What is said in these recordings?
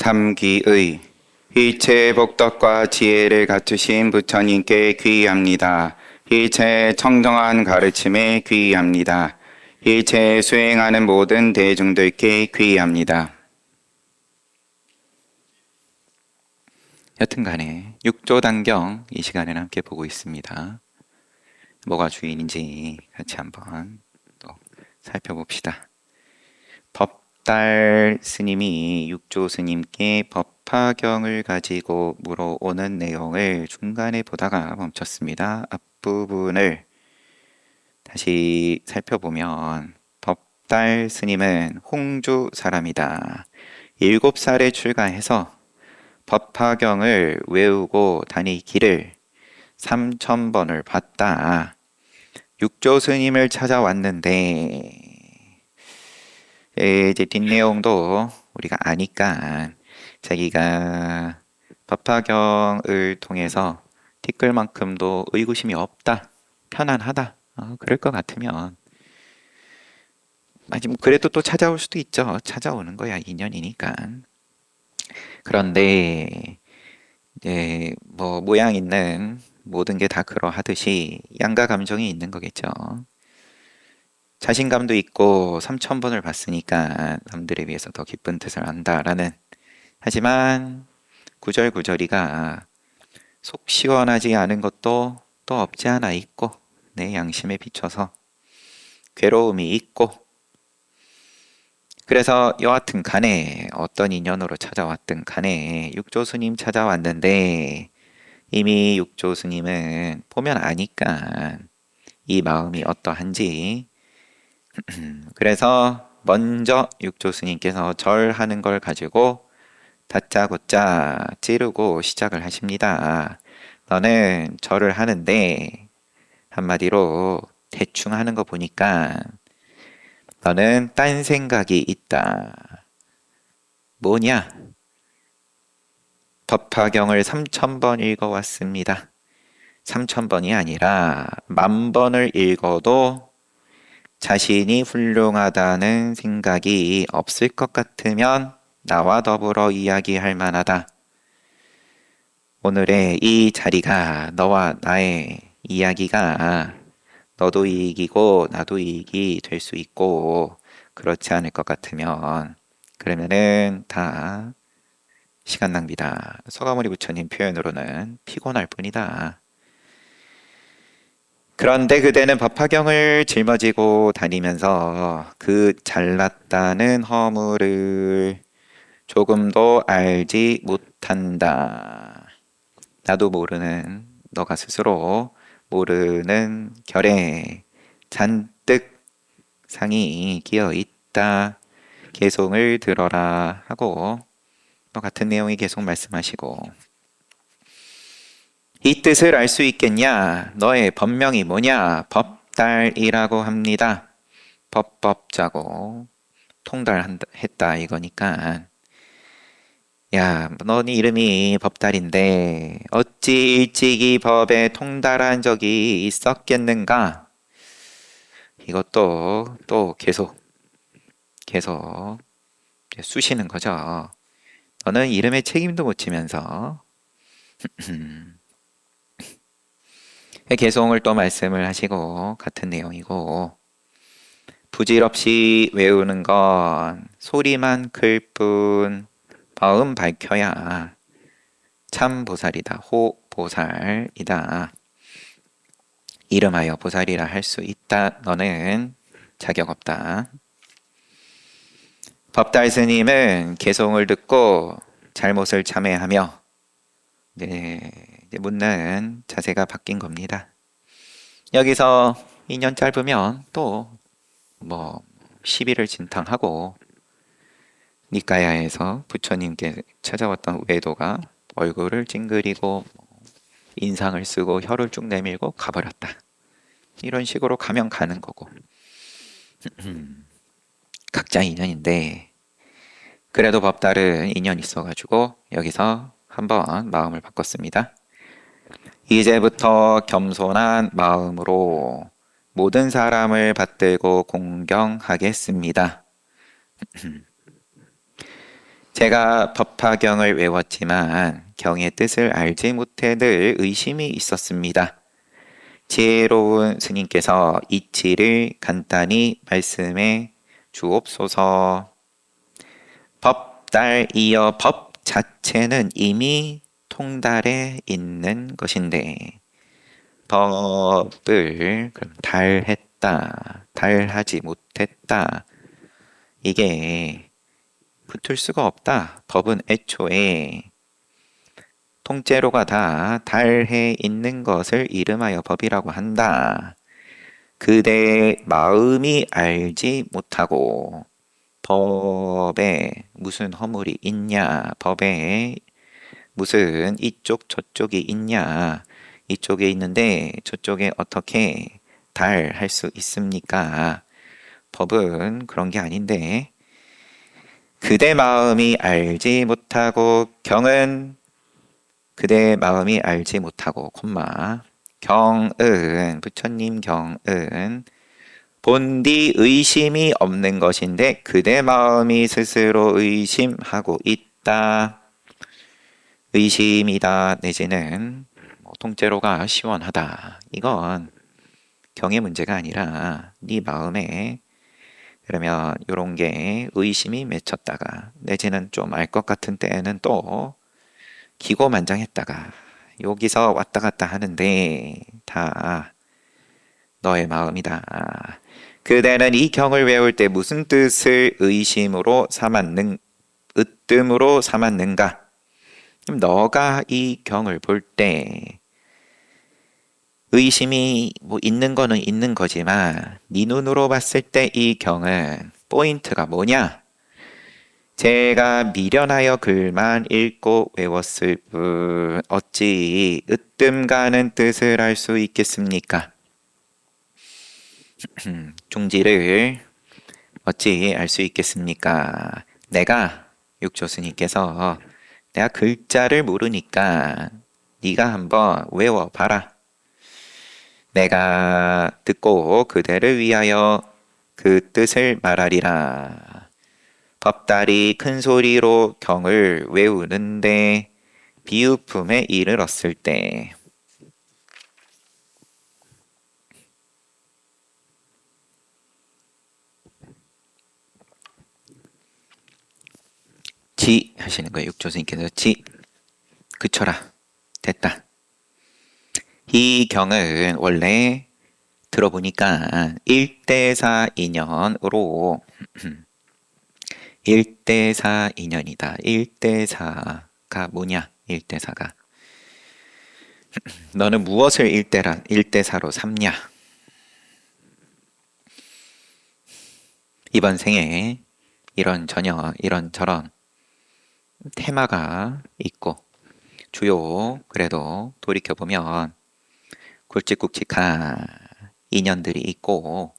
삼기의 일체 복덕과 지혜를 갖추신 부처님께 귀의합니다. 일체 청정한 가르침에 귀의합니다. 일체 수행하는 모든 대중들께 귀의합니다. 여튼간에 육조단경 이 시간에는 함께 보고 있습니다. 뭐가 주인인지 같이 한번 또 살펴봅시다. 법달 스님이 육조 스님께 법화경을 가지고 물어오는 내용을 중간에 보다가 멈췄습니다. 앞부분을 다시 살펴보면 법달 스님은 홍주 사람이다. 7살에 출가해서 법화경을 외우고 다니기를 3000번을 봤다. 육조 스님을 찾아왔는데 이제 뒷내용도 우리가 아니까 자기가 법화경을 통해서 티끌만큼도 의구심이 없다, 편안하다, 그럴 것 같으면 그래도 또 찾아올 수도 있죠. 찾아오는 거야, 인연이니까. 그런데 이제 뭐 모양 있는 모든 게 다 그러하듯이 양가 감정이 있는 거겠죠. 자신감도 있고 3000번을 봤으니까 남들에 비해서 더 기쁜 뜻을 한다라는, 하지만 구절구절이가 속 시원하지 않은 것도 또 없지 않아 있고 내 양심에 비춰서 괴로움이 있고, 그래서 여하튼 간에 어떤 인연으로 찾아왔든 간에 육조 스님 찾아왔는데 이미 육조 스님은 보면 아니까 이 마음이 어떠한지 그래서 먼저 육조 스님께서 절하는 걸 가지고 다짜고짜 찌르고 시작을 하십니다. 너는 절을 하는데 한마디로 대충 하는 거 보니까 너는 딴 생각이 있다. 뭐냐? 법화경을 3000번 읽어왔습니다. 3000번이 아니라 10,000번을 읽어도 자신이 훌륭하다는 생각이 없을 것 같으면 나와 더불어 이야기할 만하다. 오늘의 이 자리가 너와 나의 이야기가 너도 이익이고 나도 이익이 될 수 있고 그렇지 않을 것 같으면 그러면은 다 시간 낭비다. 서가모니 부처님 표현으로는 피곤할 뿐이다. 그런데 그대는 법화경을 짊어지고 다니면서 그 잘났다는 허물을 조금도 알지 못한다. 나도 모르는, 너가 스스로 모르는 결에 잔뜩 상이 끼어 있다. 개송을 들어라 하고 또 같은 내용이 계속 말씀하시고, 이 뜻을 알 수 있겠냐? 너의 법명이 뭐냐? 법달이라고 합니다. 법법자고 통달했다 이거니까. 야, 너네 이름이 법달인데 어찌 일찍이 법에 통달한 적이 있었겠는가? 이것도 또 계속 쑤시는 거죠. 너는 이름에 책임도 못 지면서 개송을 또 말씀을 하시고 같은 내용이고, 부질없이 외우는 건 소리만 클 뿐 마음 밝혀야 참 보살이다. 호보살이다. 이름하여 보살이라 할 수 있다. 너는 자격 없다. 법달 스님은 개송을 듣고 잘못을 참회하며 이제 묻는 자세가 바뀐 겁니다. 여기서 2년 짧으면 또 뭐 시비를 진탕하고 니까야에서 부처님께 찾아왔던 외도가 얼굴을 찡그리고 인상을 쓰고 혀를 쭉 내밀고 가버렸다. 이런 식으로 가면 가는 거고 각자 인연인데, 그래도 법달은 인연 있어가지고 여기서 한번 마음을 바꿨습니다. 이제부터 겸손한 마음으로 모든 사람을 받들고 공경하겠습니다. 제가 법화경을 외웠지만 경의 뜻을 알지 못해 늘 의심이 있었습니다. 지혜로운 스님께서 이치를 간단히 말씀해 주옵소서. 법달이여 법 자체는 이미 통달해 있는 것인데 법을 그럼 달했다, 달하지 못했다. 이게 붙을 수가 없다. 법은 애초에 통째로가 다 달해 있는 것을 이름하여 법이라고 한다. 그대의 마음이 알지 못하고 법에 무슨 허물이 있냐, 법에 무슨 이쪽 저쪽이 있냐, 이쪽에 있는데 저쪽에 어떻게 달할 수 있습니까? 법은 그런 게 아닌데 그대 마음이 알지 못하고 경은 그대 마음이 알지 못하고 콤마 경은 부처님 경은 본디 의심이 없는 것인데 그대 마음이 스스로 의심하고 있다. 의심이다 내지는 통째로가 시원하다. 이건 경의 문제가 아니라 네 마음에 그러면 이런 게 의심이 맺혔다가 내지는 좀 알 것 같은 때에는 또 기고만장했다가 여기서 왔다 갔다 하는데 다 너의 마음이다. 그대는 이 경을 외울 때 무슨 뜻을 의심으로 삼았는, 으뜸으로 삼았는가? 그럼 너가 이 경을 볼 때 의심이 뭐 있는 거는 있는 거지만 네 눈으로 봤을 때 이 경은 포인트가 뭐냐? 제가 미련하여 글만 읽고 외웠을 뿐 어찌 으뜸 가는 뜻을 알 수 있겠습니까? 중지를 어찌 알 수 있겠습니까? 내가 육조스님께서 내가 글자를 모르니까 네가 한번 외워봐라. 내가 듣고 그대를 위하여 그 뜻을 말하리라. 법달이 큰 소리로 경을 외우는데 비유품에 이르렀을 때 지 하시는 거예요. 육조스님께서 지 그쳐라 됐다. 이 경은 원래 들어보니까 1대4 인연으로 1대4 인연이다. 1대4가 뭐냐? 1대4가 너는 무엇을 1대4로 삼냐? 이번 생에 이런저런 테마가 있고 주요 그래도 돌이켜보면 굵직굵직한 인연들이 있고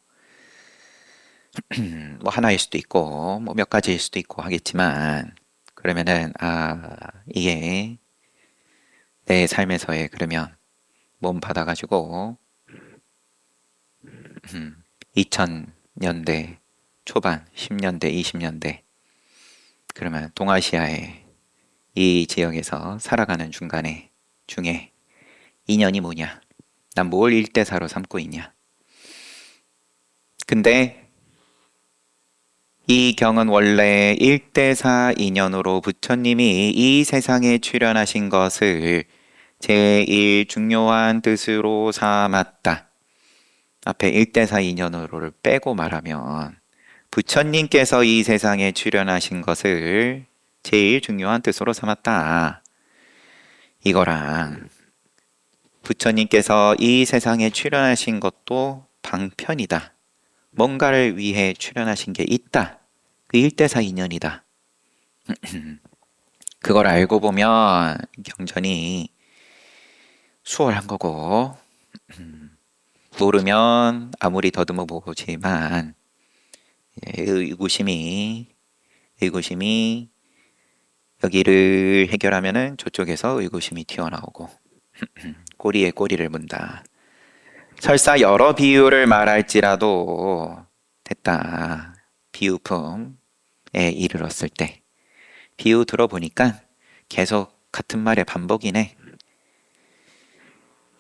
뭐 하나일 수도 있고 뭐 몇 가지일 수도 있고 하겠지만 그러면은 이게 내 삶에서의 그러면 몸 받아가지고 2000년대 초반 10년대 20년대 그러면 동아시아의 이 지역에서 살아가는 중에 인연이 뭐냐? 난 뭘 1대4로 삼고 있냐? 근데 이 경은 원래 1대4 인연으로 부처님이 이 세상에 출현하신 것을 제일 중요한 뜻으로 삼았다. 앞에 1대4 인연으로를 빼고 말하면 부처님께서 이 세상에 출현하신 것을 제일 중요한 뜻으로 삼았다. 이거랑 부처님께서 이 세상에 출현하신 것도 방편이다. 뭔가를 위해 출현하신 게 있다. 그 1대4 인연이다. 그걸 알고 보면 경전이 수월한 거고 모르면 아무리 더듬어 보지만 의구심이 여기를 해결하면은 저쪽에서 의구심이 튀어나오고 꼬리에 꼬리를 문다. 설사 여러 비유를 말할지라도 됐다. 비유품에 이르렀을 때 비유 들어보니까 계속 같은 말의 반복이네.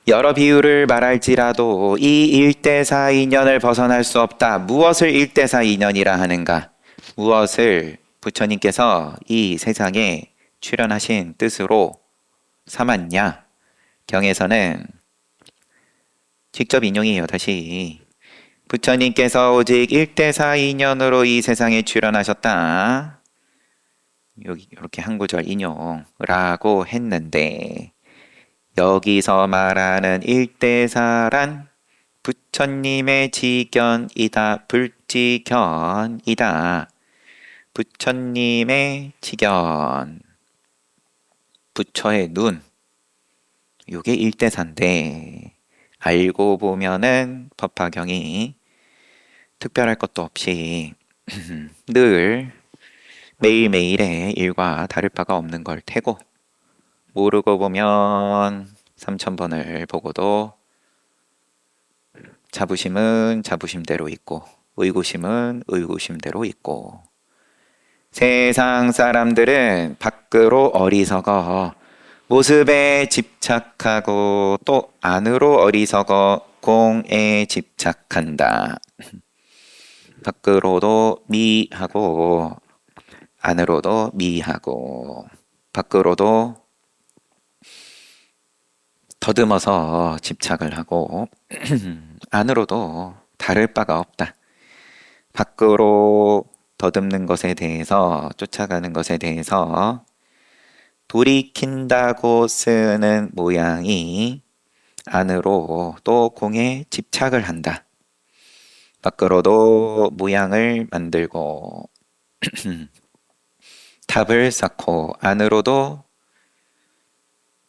여러 비유를 말할지라도 이 일대사 인연을 벗어날 수 없다. 무엇을 일대사 인연이라 하는가? 무엇을 부처님께서 이 세상에 출현하신 뜻으로 삼았냐? 경에서는 직접 인용이에요. 다시 부처님께서 오직 일대사 인연으로 이 세상에 출현하셨다. 여기 이렇게 한 구절 인용라고 했는데 여기서 말하는 일대사란 부처님의 지견이다. 불지견이다. 부처님의 지견. 부처의 눈. 요게 일대사인데 알고 보면은 법화경이 특별할 것도 없이 늘 매일매일의 일과 다를 바가 없는 걸 테고 모르고 보면 3000번을 보고도 자부심은 자부심대로 있고 의구심은 의구심대로 있고 세상 사람들은 밖으로 어리석어 모습에 집착하고 또 안으로 어리석어 공에 집착한다. 밖으로도 미하고 안으로도 미하고 밖으로도 더듬어서 집착을 하고 안으로도 다를 바가 없다. 밖으로 더듬는 것에 대해서 쫓아가는 것에 대해서 돌이킨다고 쓰는 모양이 안으로 또 공에 집착을 한다. 밖으로도 모양을 만들고 탑을 쌓고 안으로도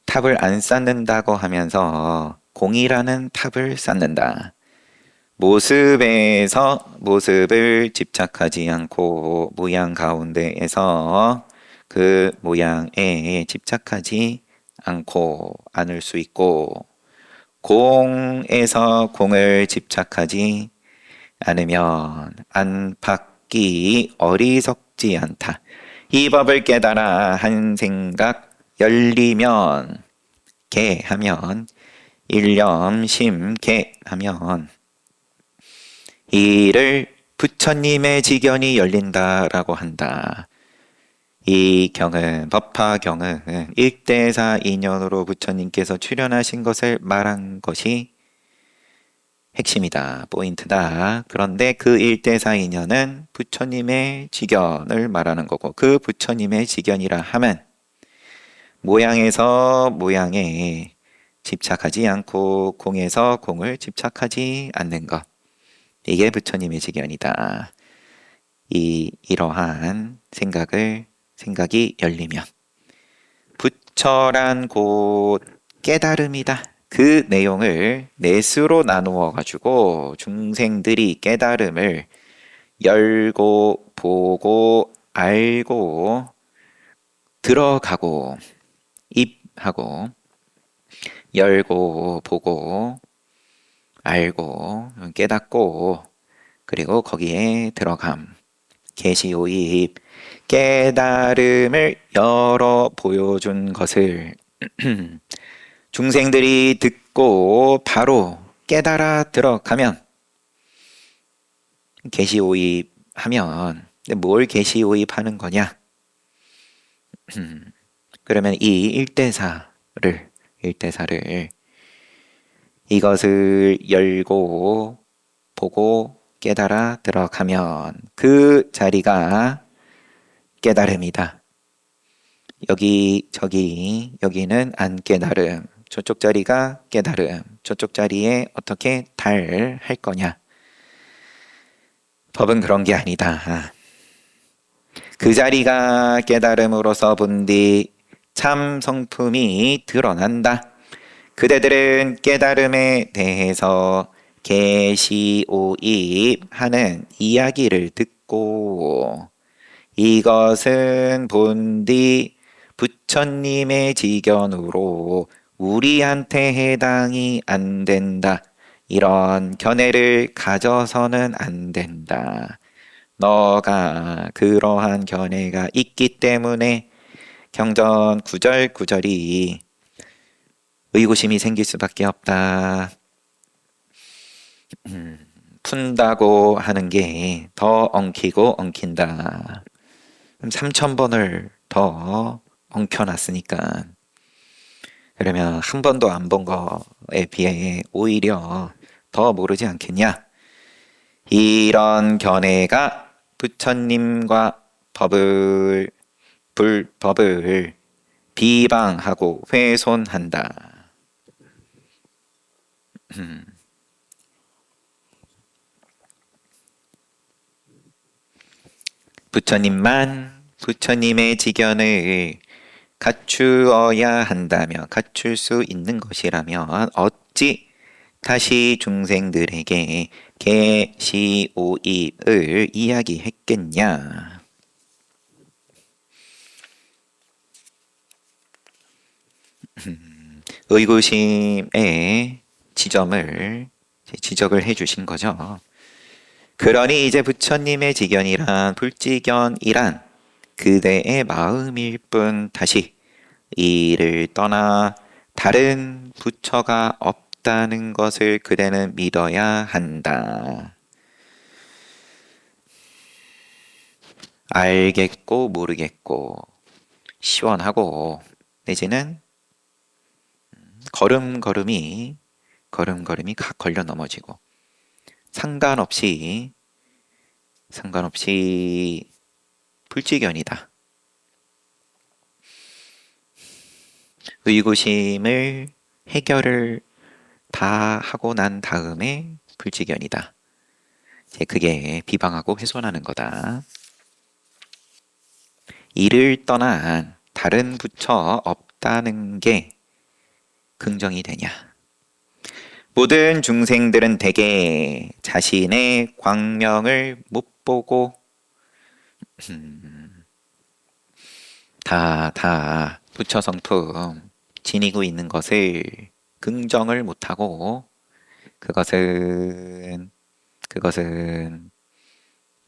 탑을 안 쌓는다고 하면서 공이라는 탑을 쌓는다. 모습에서 모습을 집착하지 않고 모양 가운데에서 그 모양에 집착하지 않고 않을 수 있고 공에서 공을 집착하지 않으면 안팎이 어리석지 않다. 이 법을 깨달아 한 생각 열리면 개하면 일념심 개하면 이를 부처님의 지견이 열린다라고 한다. 이 경은 법화경은 일대사 인연으로 부처님께서 출현하신 것을 말한 것이 핵심이다. 포인트다. 그런데 그 일대사 인연은 부처님의 지견을 말하는 거고 그 부처님의 지견이라 하면 모양에서 모양에 집착하지 않고 공에서 공을 집착하지 않는 것. 이게 부처님의 지견이다. 이러한 생각이 열리면 부처란 곧 깨달음이다. 그 내용을 넷으로 나누어 가지고 중생들이 깨달음을 열고 보고 알고 들어가고 입하고 열고 보고 알고 깨닫고 그리고 거기에 들어감 계시오입 깨달음을 열어 보여준 것을 중생들이 듣고 바로 깨달아 들어가면 계시오입 하면 뭘 계시오입 하는 거냐? 그러면 이 일대사를 이것을 열고 보고 깨달아 들어가면 그 자리가 깨달음이다. 여기는 안 깨달음. 저쪽 자리가 깨달음. 저쪽 자리에 어떻게 달할 거냐? 법은 그런 게 아니다. 그 자리가 깨달음으로서 본디 참 성품이 드러난다. 그대들은 깨달음에 대해서 계시오입 하는 이야기를 듣고 이것은 본디 부처님의 지견으로 우리한테 해당이 안 된다. 이런 견해를 가져서는 안 된다. 너가 그러한 견해가 있기 때문에 경전 구절구절이 의구심이 생길 수밖에 없다. 푼다고 하는 게 더 엉키고 엉킨다. 그럼 3,000번을 더 엉켜놨으니까 그러면 한 번도 안 본 거에 비해 오히려 더 모르지 않겠냐? 이런 견해가 부처님과 불법을 비방하고 훼손한다. 부처님만 부처님의 지견을 갖추어야 한다면, 갖출 수 있는 것이라면 어찌 다시 중생들에게 계시오입을 이야기했겠냐? 의구심의 지적을 해주신 거죠. 그러니 이제 부처님의 지견이란 불지견이란 그대의 마음일 뿐 다시 이를 떠나 다른 부처가 없다는 것을 그대는 믿어야 한다. 알겠고 모르겠고 시원하고 내지는 걸음걸음이 걸려 넘어지고 상관없이 불지견이다. 의구심을 해결을 다 하고 난 다음에 불지견이다. 이제 그게 비방하고 훼손하는 거다. 이를 떠난 다른 부처 없다는 게 긍정이 되냐? 모든 중생들은 대개 자신의 광명을 못 보고 다 부처 성품 지니고 있는 것을 긍정을 못하고 그것은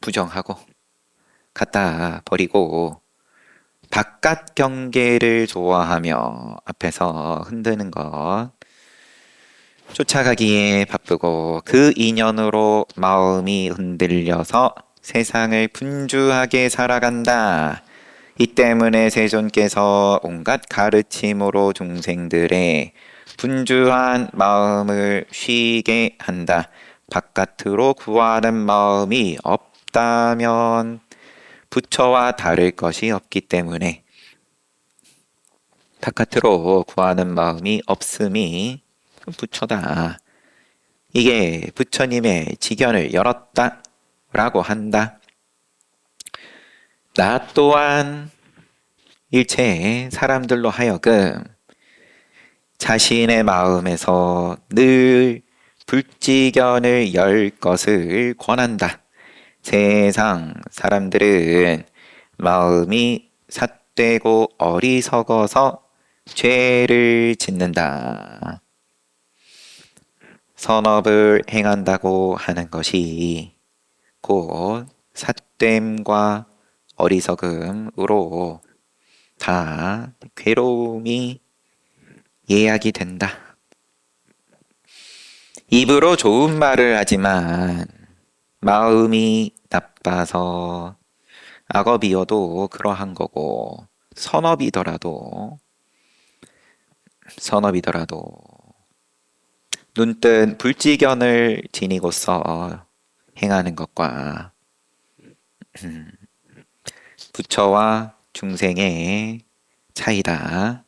부정하고 갖다 버리고 바깥 경계를 좋아하며 앞에서 흔드는 것 쫓아가기에 바쁘고 그 인연으로 마음이 흔들려서 세상을 분주하게 살아간다. 이 때문에 세존께서 온갖 가르침으로 중생들의 분주한 마음을 쉬게 한다. 바깥으로 구하는 마음이 없다면 부처와 다를 것이 없기 때문에 바깥으로 구하는 마음이 없음이 부처다. 이게 부처님의 지견을 열었다 라고 한다. 나 또한 일체 사람들로 하여금 자신의 마음에서 늘 불지견을 열 것을 권한다. 세상 사람들은 마음이 삿되고 어리석어서 죄를 짓는다. 선업을 행한다고 하는 것이 곧 삿됨과 어리석음으로 다 괴로움이 예약이 된다. 입으로 좋은 말을 하지만 마음이 나빠서 악업이어도 그러한 거고 선업이더라도 눈뜬 불지견을 지니고서 행하는 것과 부처와 중생의 차이다.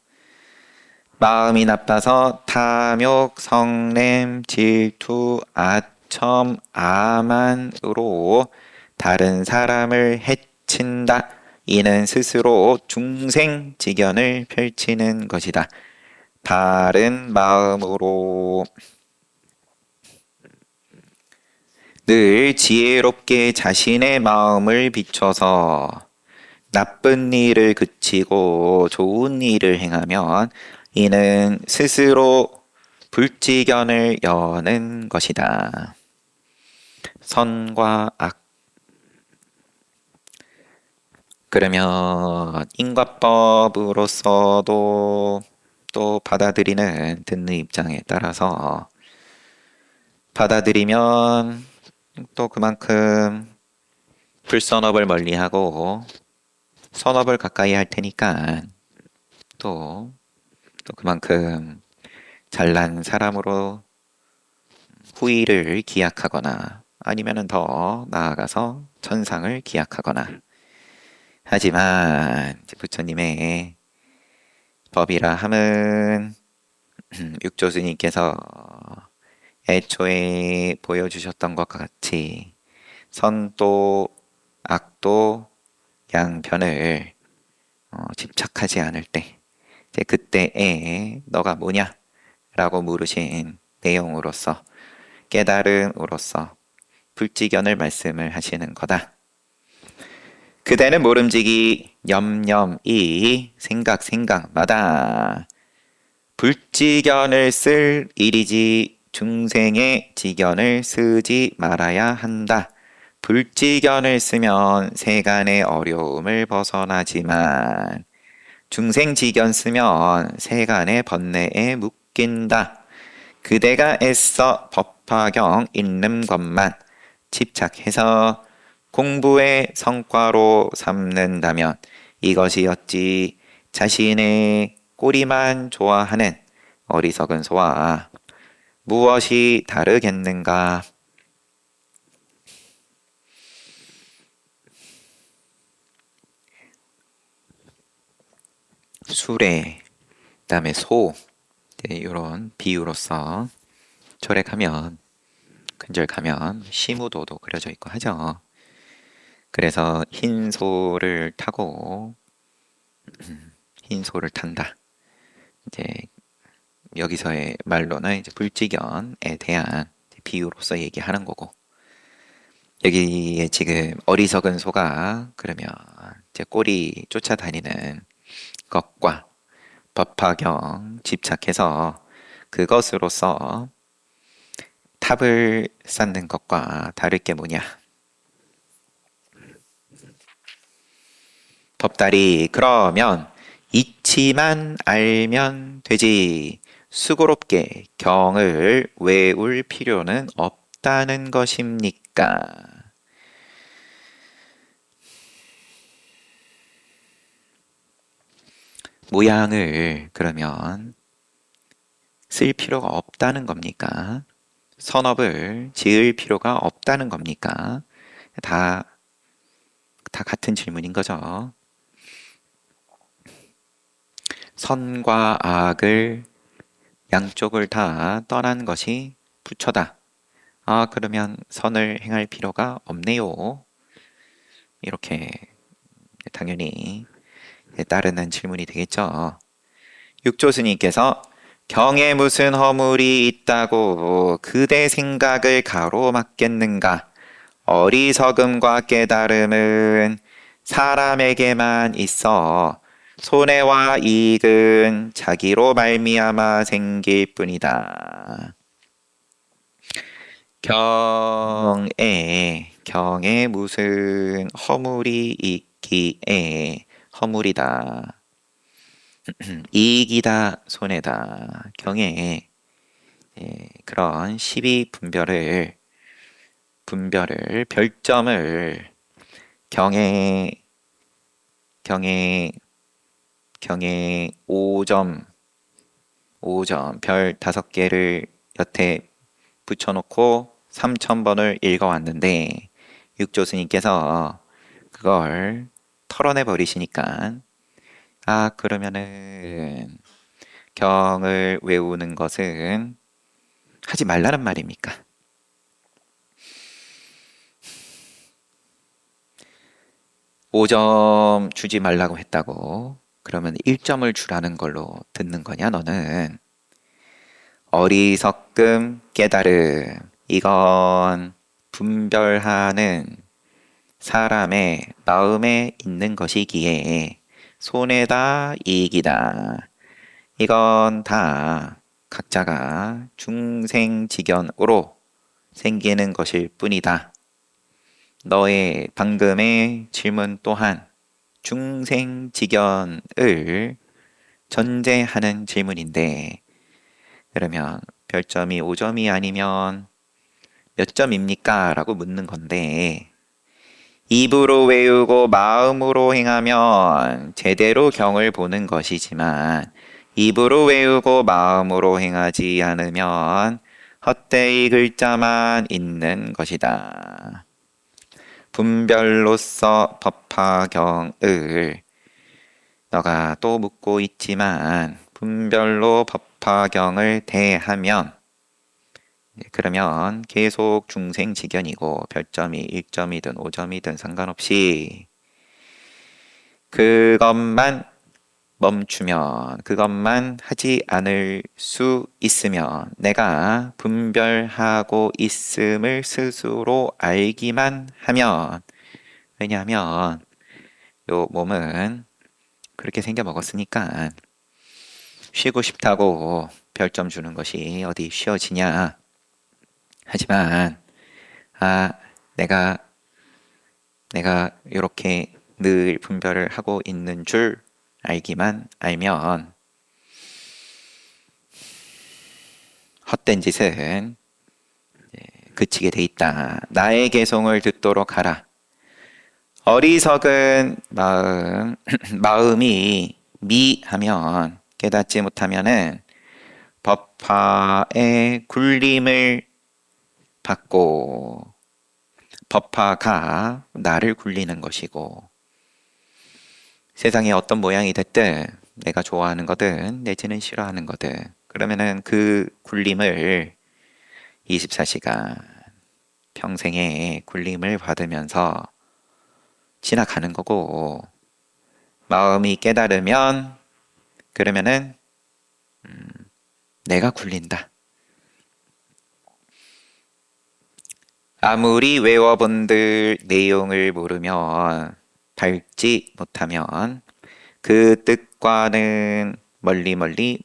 마음이 나빠서 탐욕, 성냄, 질투, 아첨, 아만으로 다른 사람을 해친다. 이는 스스로 중생지견을 펼치는 것이다. 바른 마음으로 늘 지혜롭게 자신의 마음을 비춰서 나쁜 일을 그치고 좋은 일을 행하면 이는 스스로 불지견을 여는 것이다. 선과 악 그러면 인과법으로서도 또 받아들이는 듣는 입장에 따라서 받아들이면 또 그만큼 불선업을 멀리하고 선업을 가까이 할 테니까 또, 또 그만큼 잘난 사람으로 후일을 기약하거나 아니면은 더 나아가서 천상을 기약하거나 하지만 이제 부처님의 법이라 함은 육조스님께서 애초에 보여주셨던 것과 같이 선도 악도 양변을 집착하지 않을 때 이제 그때에 너가 뭐냐? 라고 물으신 내용으로서 깨달음으로써 불지견을 말씀을 하시는 거다. 그대는 모름지기 염염이 생각마다 불지견을 쓸 일이지 중생의 지견을 쓰지 말아야 한다. 불지견을 쓰면 세간의 어려움을 벗어나지만 중생지견 쓰면 세간의 번뇌에 묶인다. 그대가 애써 법화경 읽는 것만 집착해서 공부의 성과로 삼는다면 이것이 어찌 자신의 꼬리만 좋아하는 어리석은 소와 무엇이 다르겠는가? 수레, 그다음에 소, 이런 비유로서 절에 가면 근절 가면 시무도도 그려져 있고 하죠. 그래서 흰 소를 타고 흰 소를 탄다. 이제 여기서의 말로는 이제 불지견에 대한 비유로서 얘기하는 거고 여기에 지금 어리석은 소가 그러면 이제 꼬리 쫓아다니는 것과 법화경 집착해서 그것으로서 탑을 쌓는 것과 다를 게 뭐냐? 법다리 그러면 이치만 알면 되지 수고롭게 경을 외울 필요는 없다는 것입니까? 모양을 그러면 쓸 필요가 없다는 겁니까? 선업을 지을 필요가 없다는 겁니까? 다 같은 질문인 거죠. 선과 악을 양쪽을 다 떠난 것이 부처다. 아, 그러면 선을 행할 필요가 없네요. 이렇게 당연히 따르는 질문이 되겠죠. 육조스님께서 경에 무슨 허물이 있다고 그대 생각을 가로막겠는가? 어리석음과 깨달음은 사람에게만 있어 손해와 이익은 자기로 말미암아 생길 뿐이다. 경에 무슨 허물이 있기에 허물이다. 이익이다, 손해다. 경에 그런 시비 별점을 경에 5점 별 5개를 여태 붙여놓고 3000번을 읽어왔는데 육조스님께서 그걸 털어내 버리시니까 아 그러면은 경을 외우는 것은 하지 말라는 말입니까? 5점 주지 말라고 했다고 그러면 1점을 주라는 걸로 듣는 거냐 너는? 어리석음 깨달음 이건 분별하는 사람의 마음에 있는 것이기에 손해다 이익이다 이건 다 각자가 중생지견으로 생기는 것일 뿐이다. 너의 방금의 질문 또한 중생지견을 전제하는 질문인데, 그러면 별점이 5점이 아니면 몇 점입니까? 라고 묻는 건데, 입으로 외우고 마음으로 행하면 제대로 경을 보는 것이지만, 입으로 외우고 마음으로 행하지 않으면 헛되이 글자만 있는 것이다. 분별로서 법화경을 너가 또 묻고 있지만 분별로 법화경을 대하면 그러면 계속 중생지견이고 별점이 1점이든 5점이든 상관없이 그것만 멈추면 그것만 하지 않을 수 있으면 내가 분별하고 있음을 스스로 알기만 하면 왜냐하면 요 몸은 그렇게 생겨 먹었으니까 쉬고 싶다고 별점 주는 것이 어디 쉬워지냐. 하지만 내가 이렇게 늘 분별을 하고 있는 줄 알기만 알면 헛된 짓은 그치게 돼 있다. 나의 개송을 듣도록 하라. 어리석은 마음이 미하면 깨닫지 못하면은 법화의 굴림을 받고 법화가 나를 굴리는 것이고 세상에 어떤 모양이 됐든 내가 좋아하는 거든 내지는 싫어하는 거든 그러면은 그 굴림을 24시간 평생의 굴림을 받으면서 지나가는 거고 마음이 깨달으면 그러면은 내가 굴린다. 아무리 외워본들 내용을 모르면 밟지 못하면 그 뜻과는 멀리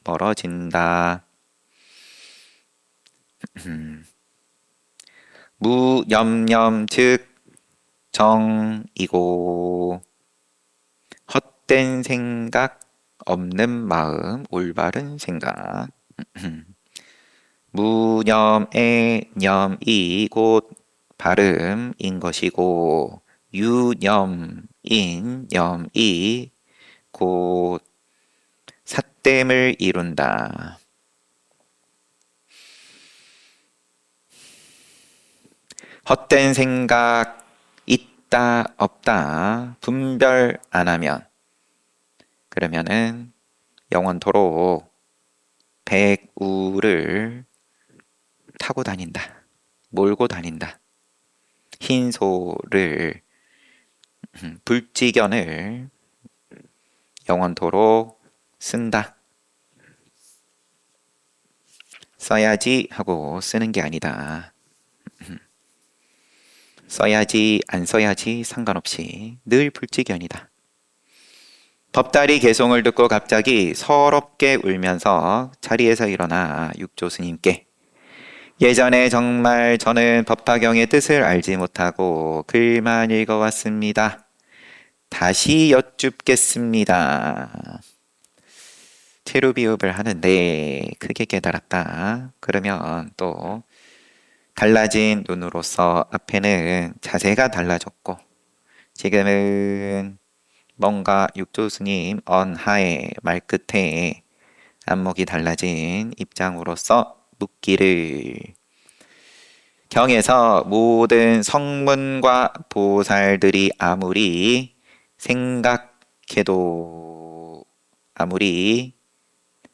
멀어진다. 무염념 즉 정이고 헛된 생각 없는 마음 올바른 생각 무념의 념이 곧 발음인 것이고 유념인 념이 곧 삿됨을 이룬다. 헛된 생각 있다 없다 분별 안 하면 그러면은 영원토록 백우를 타고 다닌다. 몰고 다닌다. 흰 소를 불지견을 영원토록 쓴다. 써야지 하고 쓰는 게 아니다. 써야지 안 써야지 상관없이 늘 불지견이다. 법다리 개송을 듣고 갑자기 서럽게 울면서 자리에서 일어나 육조 스님께 예전에 정말 저는 법화경의 뜻을 알지 못하고 글만 읽어왔습니다. 다시 여쭙겠습니다. 체루비읍을 하는데 크게 깨달았다. 그러면 또 달라진 눈으로서 앞에는 자세가 달라졌고 지금은 뭔가 육조스님 언하의 말끝에 안목이 달라진 입장으로서 묻기를 경에서 모든 성문과 보살들이 아무리 생각해도 아무리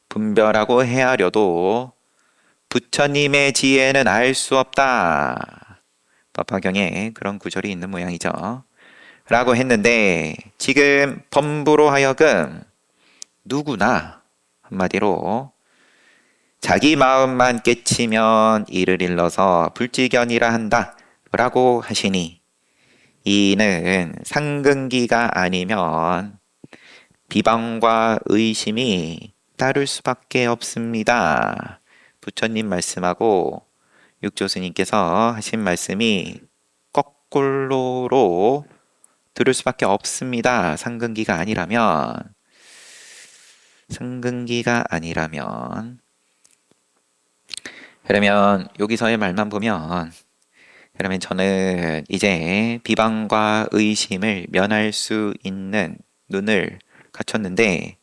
분별하고 헤아려도 부처님의 지혜는 알 수 없다. 법화경에 그런 구절이 있는 모양이죠. 라고 했는데 지금 범부로 하여금 누구나 한마디로 자기 마음만 깨치면 이를 일러서 불지견이라 한다 라고 하시니 이는 상근기가 아니면 비방과 의심이 따를 수밖에 없습니다. 부처님 말씀하고 육조스님께서 하신 말씀이 거꾸로로 들을 수밖에 없습니다. 상근기가 아니라면. 상근기가 아니라면. 그러면 여기서의 말만 보면 그러면 저는 이제 비방과 의심을 면할 수 있는 눈을 갖췄는데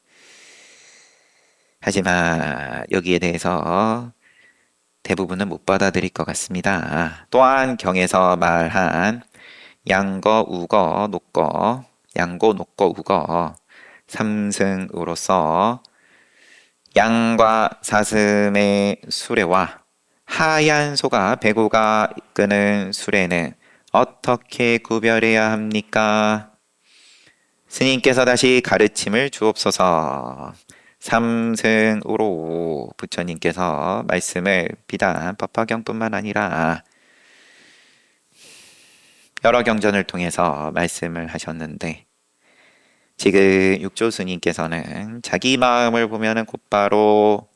하지만 여기에 대해서 대부분은 못 받아들일 것 같습니다. 또한 경에서 말한 양거, 우거, 녹거, 양고, 녹거, 우거 삼승으로서 양과 사슴의 수레와 하얀 소가 배고가 이끄는 수레는 어떻게 구별해야 합니까? 스님께서 다시 가르침을 주옵소서. 삼승으로 부처님께서 말씀을 비단 법화경뿐만 아니라 여러 경전을 통해서 말씀을 하셨는데 지금 육조 스님께서는 자기 마음을 보면은 곧바로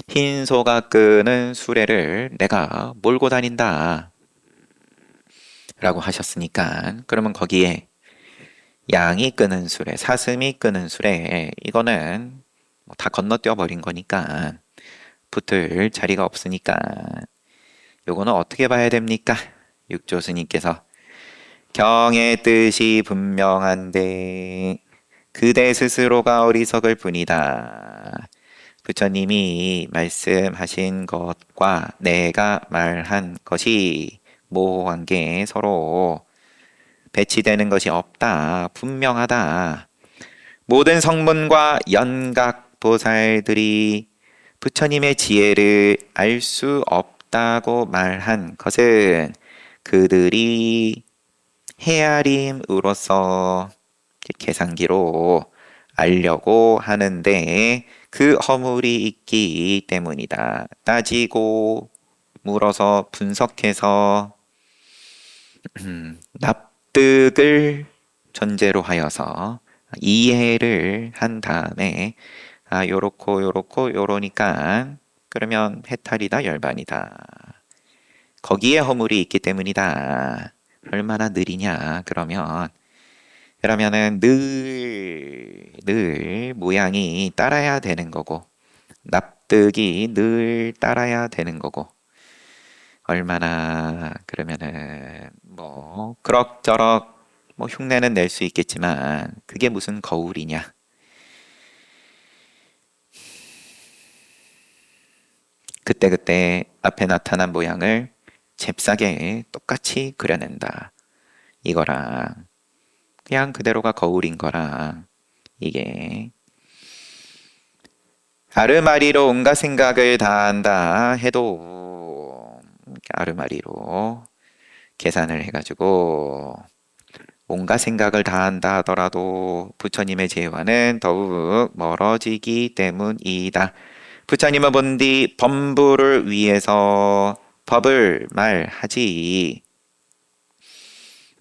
흰 소가 끄는 수레를 내가 몰고 다닌다 라고 하셨으니까 그러면 거기에 양이 끄는 수레, 사슴이 끄는 수레 이거는 다 건너뛰어 버린 거니까 붙을 자리가 없으니까 요거는 어떻게 봐야 됩니까? 육조 스님께서 경의 뜻이 분명한데 그대 스스로가 어리석을 뿐이다. 부처님이 말씀하신 것과 내가 말한 것이 모호한 게 서로 배치되는 것이 없다. 분명하다. 모든 성문과 연각 보살들이 부처님의 지혜를 알 수 없다고 말한 것은 그들이 헤아림으로써 계산기로 알려고 하는데 그 허물이 있기 때문이다. 따지고 물어서 분석해서 납득을 전제로 하여서 이해를 한 다음에 요렇고 요렇고 요러니까 그러면 해탈이다 열반이다. 거기에 허물이 있기 때문이다. 얼마나 느리냐 그러면은 늘 모양이 따라야 되는 거고 납득이 늘 따라야 되는 거고 얼마나 그러면은 뭐 그럭저럭 뭐 흉내는 낼 수 있겠지만 그게 무슨 거울이냐. 그때그때 앞에 나타난 모양을 잽싸게 똑같이 그려낸다. 이거랑 그냥 그대로가 거울인 거랑 이게 아르마리로 온갖 생각을 다한다 해도 아르마리로 계산을 해가지고 온갖 생각을 다한다 하더라도 부처님의 제와는 더욱 멀어지기 때문이다. 부처님은 본디 범부를 위해서 법을 말하지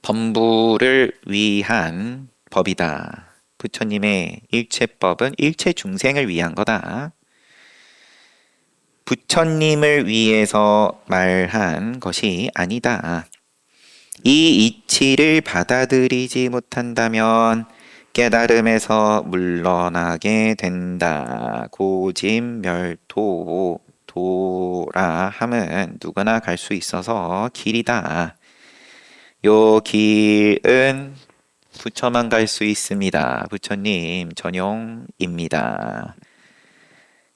범부를 위한 법이다. 부처님의 일체법은 일체 중생을 위한 거다. 부처님을 위해서 말한 것이 아니다. 이 이치를 받아들이지 못한다면 깨달음에서 물러나게 된다. 고짐멸도 도라 함은 누구나 갈 수 있어서 길이다. 요 길은 부처만 갈 수 있습니다. 부처님 전용입니다.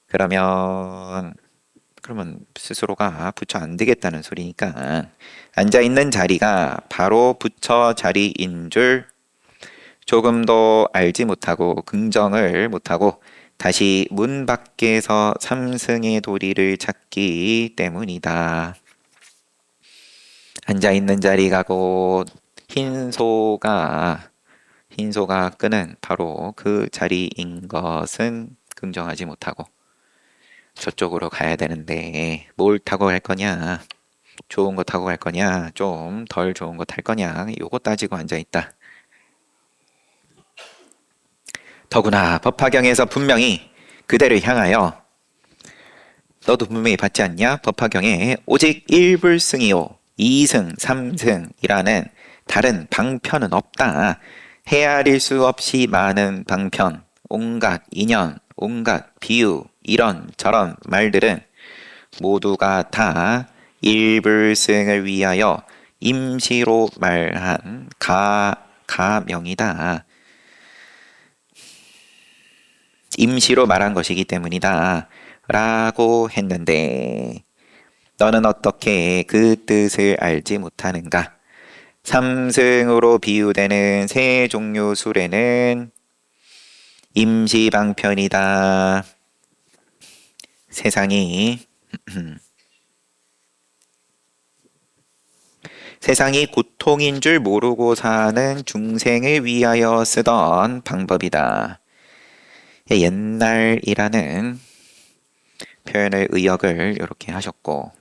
그러면 스스로가 부처 안 되겠다는 소리니까 앉아있는 자리가 바로 부처 자리인 줄 조금도 알지 못하고 긍정을 못하고 다시 문 밖에서 삼승의 도리를 찾기 때문이다. 앉아있는 자리가 곧 흰소가 끄는 바로 그 자리인 것은 긍정하지 못하고 저쪽으로 가야 되는데 뭘 타고 갈 거냐, 좋은 거 타고 갈 거냐, 좀 덜 좋은 거 탈 거냐, 요거 따지고 앉아있다. 더구나 법화경에서 분명히 그대를 향하여 너도 분명히 받지 않냐? 법화경에 오직 1불승이요 2승, 3승이라는 다른 방편은 없다. 헤아릴 수 없이 많은 방편, 온갖 인연, 온갖 비유, 이런 저런 말들은 모두가 다 일불승을 위하여 임시로 말한 가명이다. 임시로 말한 것이기 때문이다. 라고 했는데 너는 어떻게 그 뜻을 알지 못하는가? 삼승으로 비유되는 세 종류 술에는 임시방편이다. 세상이 고통인 줄 모르고 사는 중생을 위하여 쓰던 방법이다. 옛날이라는 표현을 의역을 이렇게 하셨고,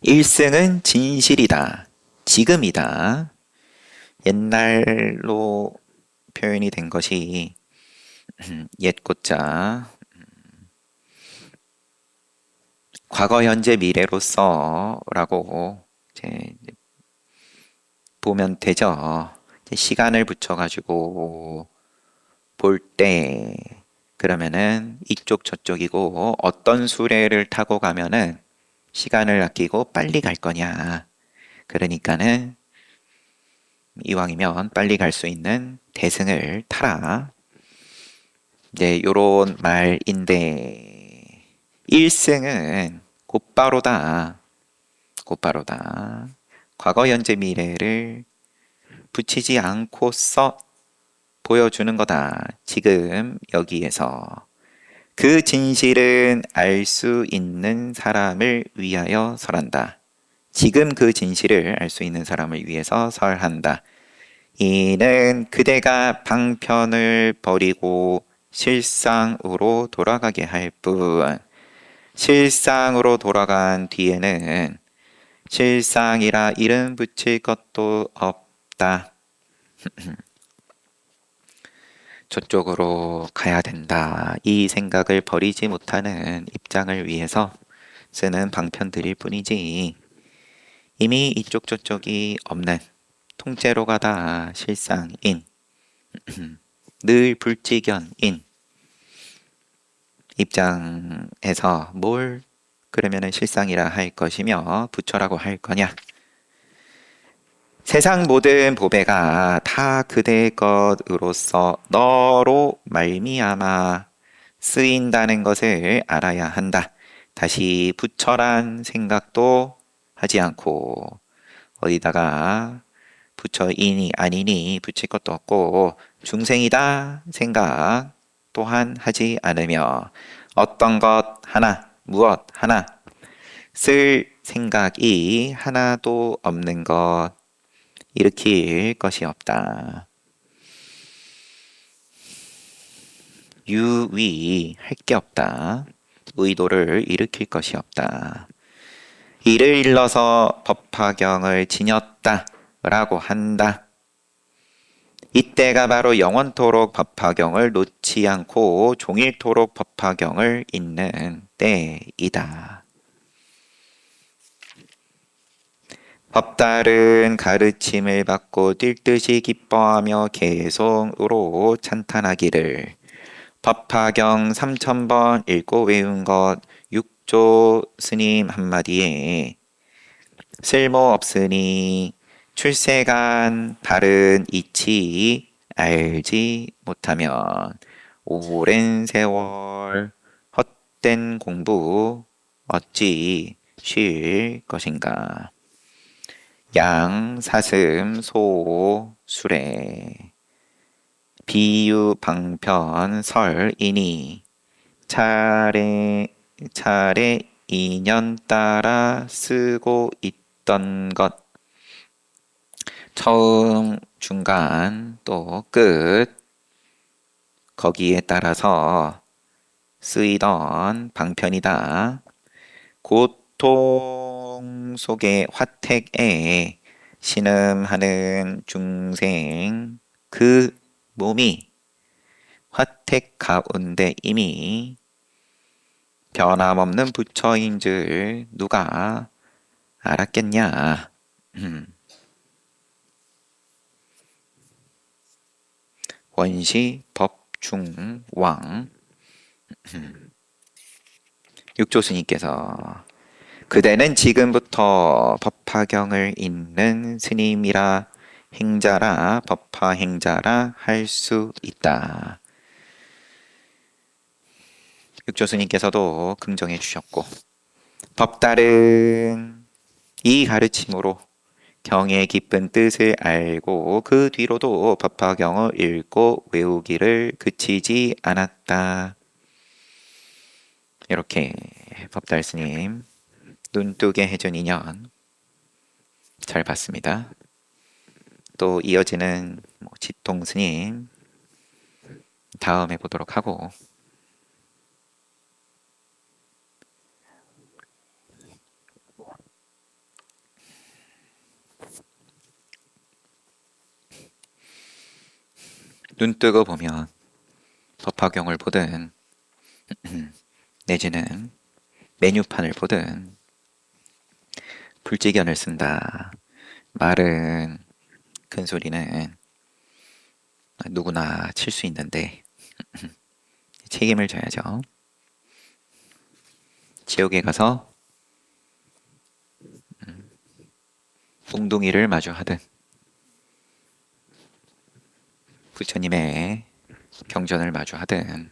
일승은 진실이다. 지금이다. 옛날로 표현이 된 것이 옛고자 과거, 현재, 미래로서 라고 이제 보면 되죠. 시간을 붙여가지고 볼 때 그러면은 이쪽 저쪽이고 어떤 수레를 타고 가면은 시간을 아끼고 빨리 갈 거냐. 그러니까는 이왕이면 빨리 갈 수 있는 대승을 타라. 이제 요런 말인데 일승은 곧바로다. 곧바로다. 과거, 현재, 미래를 붙이지 않고서 보여주는 거다. 지금 여기에서. 그 진실은 알 수 있는 사람을 위하여 설한다. 지금 그 진실을 알 수 있는 사람을 위해서 설한다. 이는 그대가 방편을 버리고 실상으로 돌아가게 할 뿐. 실상으로 돌아간 뒤에는 실상이라 이름 붙일 것도 없다. 저쪽으로 가야 된다. 이 생각을 버리지 못하는 입장을 위해서 쓰는 방편들일 뿐이지 이미 이쪽 저쪽이 없는 통째로 가다 실상인 늘 불지견인 입장에서 뭘 그러면은 실상이라 할 것이며 부처라고 할 거냐. 세상 모든 보배가 다 그대의 것으로서 너로 말미암아 쓰인다는 것을 알아야 한다. 다시 부처란 생각도 하지 않고 어디다가 부처이니 아니니 붙일 것도 없고 중생이다 생각 또한 하지 않으며 어떤 것 하나 무엇 하나 쓸 생각이 하나도 없는 것 일으킬 것이 없다. 유위할 게 없다. 의도를 일으킬 것이 없다. 이를 일러서 법화경을 지녔다 라고 한다. 이때가 바로 영원토록 법화경을 놓지 않고 종일토록 법화경을 읽는 때이다. 법달은 가르침을 받고 뛸 듯이 기뻐하며 개성으로 찬탄하기를 법화경 3000번 읽고 외운 것 6조 스님 한마디에 쓸모없으니 출세간 바른 이치 알지 못하면 오랜 세월 헛된 공부 어찌 쉴 것인가. 양, 사슴, 소, 수레 비유, 방편, 설이니 차례 인연 따라 쓰고 있던 것 처음, 중간, 또 끝 거기에 따라서 쓰이던 방편이다. 고통 속의 화택에 신음하는 중생 그 몸이 화택 가운데 이미 변함없는 부처인 줄 누가 알았겠냐. 원시 법중왕 육조스님께서 그대는 지금부터 법화경을 읽는 스님이라 행자라 법화 행자라 할 수 있다. 육조스님께서도 긍정해 주셨고 법달은 이 가르침으로 경의 깊은 뜻을 알고 그 뒤로도 법화경을 읽고 외우기를 그치지 않았다. 이렇게 법달 스님 눈뜨게 해준 인연 잘 봤습니다. 또 이어지는 지통 스님 다음에 보도록 하고 눈뜨고 보면 법화경을 보든 내지는 메뉴판을 보든 불지견을 쓴다. 말은 큰 소리는 누구나 칠 수 있는데 책임을 져야죠. 지옥에 가서 몽둥이를 마주하든 부처님의 경전을 마주하든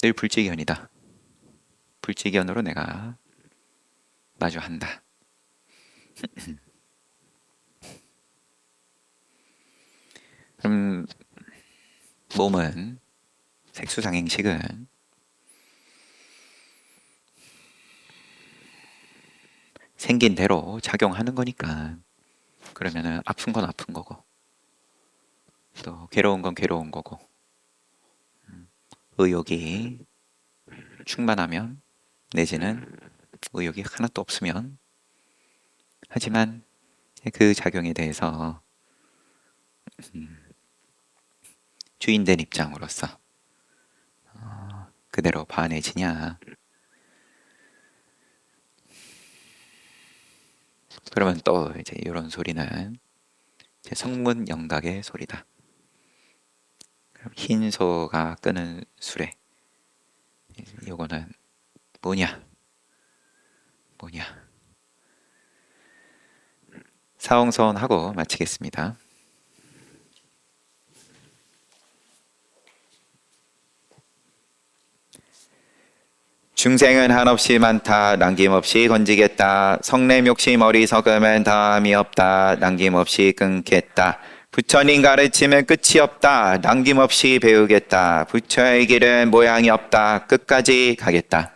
늘 불지견이다. 불지견으로 내가 마주한다. 그럼 몸은 색수상행식은 생긴 대로 작용하는 거니까 그러면은 아픈 건 아픈 거고 또 괴로운 건 괴로운 거고 의욕이 충만하면 내지는 의욕이 하나도 없으면 하지만 그 작용에 대해서 주인된 입장으로서 그대로 반해지냐 그러면 또 이제 이런 소리는 이제 성문 영각의 소리다. 흰 소가 끄는 수레 요거는 뭐냐 사홍서원하고 마치겠습니다. 중생은 한없이 많다 남김없이 건지겠다. 성냄 욕심 어리석으면 다함이 없다 남김없이 끊겠다. 부처님 가르침은 끝이 없다 남김없이 배우겠다. 부처의 길은 모양이 없다 끝까지 가겠다.